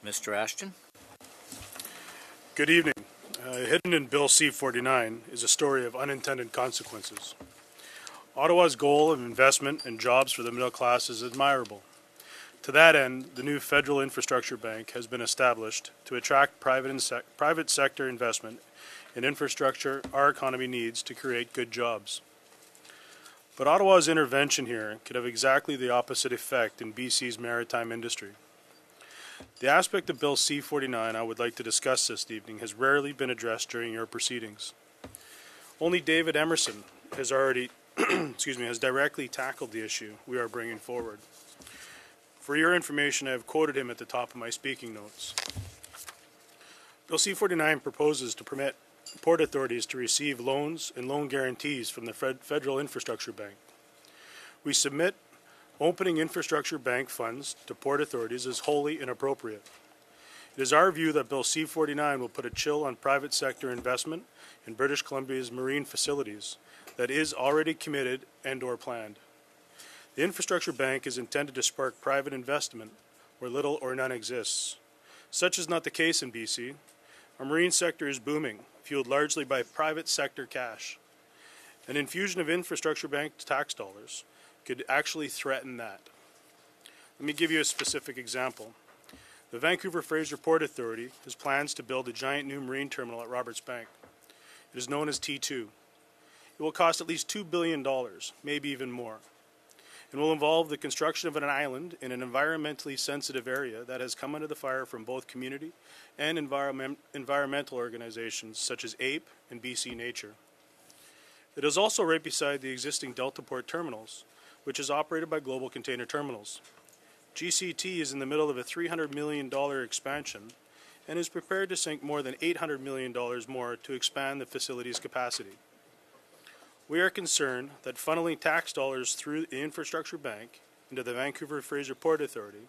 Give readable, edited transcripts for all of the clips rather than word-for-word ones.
Mr. Ashton? Good evening. Hidden in Bill C-49 is a story of unintended consequences. Ottawa's goal of investment and jobs for the middle class is admirable. To that end, the new Federal Infrastructure Bank has been established to attract private sector investment in infrastructure our economy needs to create good jobs. But Ottawa's intervention here could have exactly the opposite effect in BC's maritime industry. The aspect of Bill C-49 I would like to discuss this evening has rarely been addressed during your proceedings. Only David Emerson has already has directly tackled the issue we are bringing forward. For your information, I have quoted him at the top of my speaking notes. Bill C-49 proposes to permit port authorities to receive loans and loan guarantees from the Federal Infrastructure Bank. We submit opening infrastructure bank funds to port authorities is wholly inappropriate. It is our view that Bill C-49 will put a chill on private sector investment in British Columbia's marine facilities that is already committed and or planned. The infrastructure bank is intended to spark private investment where little or none exists. Such is not the case in BC. Our marine sector is booming, fueled largely by private sector cash. An infusion of infrastructure bank tax dollars could actually threaten that. Let me give you a specific example. The Vancouver Fraser Port Authority has plans to build a giant new marine terminal at Roberts Bank. It is known as T2. It will cost at least $2 billion, maybe even more. It will involve the construction of an island in an environmentally sensitive area that has come under the fire from both community and environmental organizations such as APE and BC Nature. It is also right beside the existing Delta Port terminals, which is operated by Global Container Terminals. GCT is in the middle of a $300 million expansion and is prepared to sink more than $800 million more to expand the facility's capacity. We are concerned that funneling tax dollars through the infrastructure bank into the Vancouver Fraser Port Authority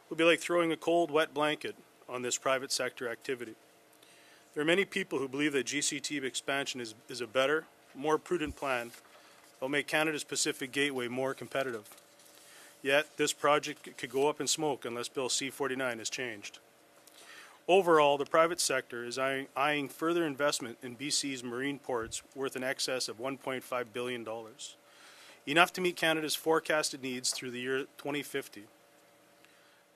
will be like throwing a cold, wet blanket on this private sector activity. There are many people who believe that GCT expansion is a better, more prudent plan that will make Canada's Pacific Gateway more competitive. Yet, this project could go up in smoke unless Bill C-49 is changed. Overall, the private sector is eyeing further investment in BC's marine ports worth in excess of $1.5 billion, enough to meet Canada's forecasted needs through the year 2050.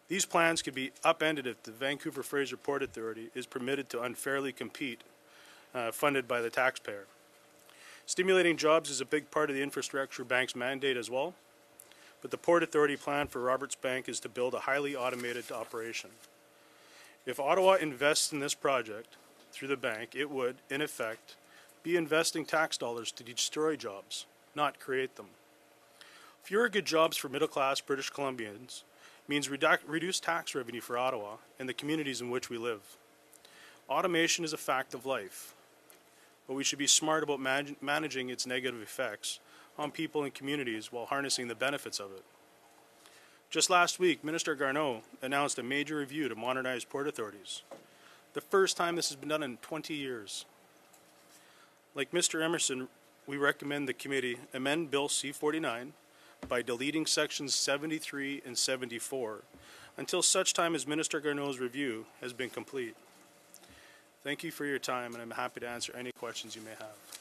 These plans could be upended if the Vancouver Fraser Port Authority is permitted to unfairly compete, funded by the taxpayer. Stimulating jobs is a big part of the Infrastructure Bank's mandate as well, but the Port Authority plan for Roberts Bank is to build a highly automated operation. If Ottawa invests in this project through the bank, it would, in effect, be investing tax dollars to destroy jobs, not create them. Fewer good jobs for middle-class British Columbians means reduced tax revenue for Ottawa and the communities in which we live. Automation is a fact of life, but we should be smart about managing its negative effects on people and communities while harnessing the benefits of it. Just last week, Minister Garneau announced a major review to modernize port authorities. The first time this has been done in 20 years. Like Mr. Emerson, we recommend the committee amend Bill C-49 by deleting sections 73 and 74 until such time as Minister Garneau's review has been complete. Thank you for your time, and I'm happy to answer any questions you may have.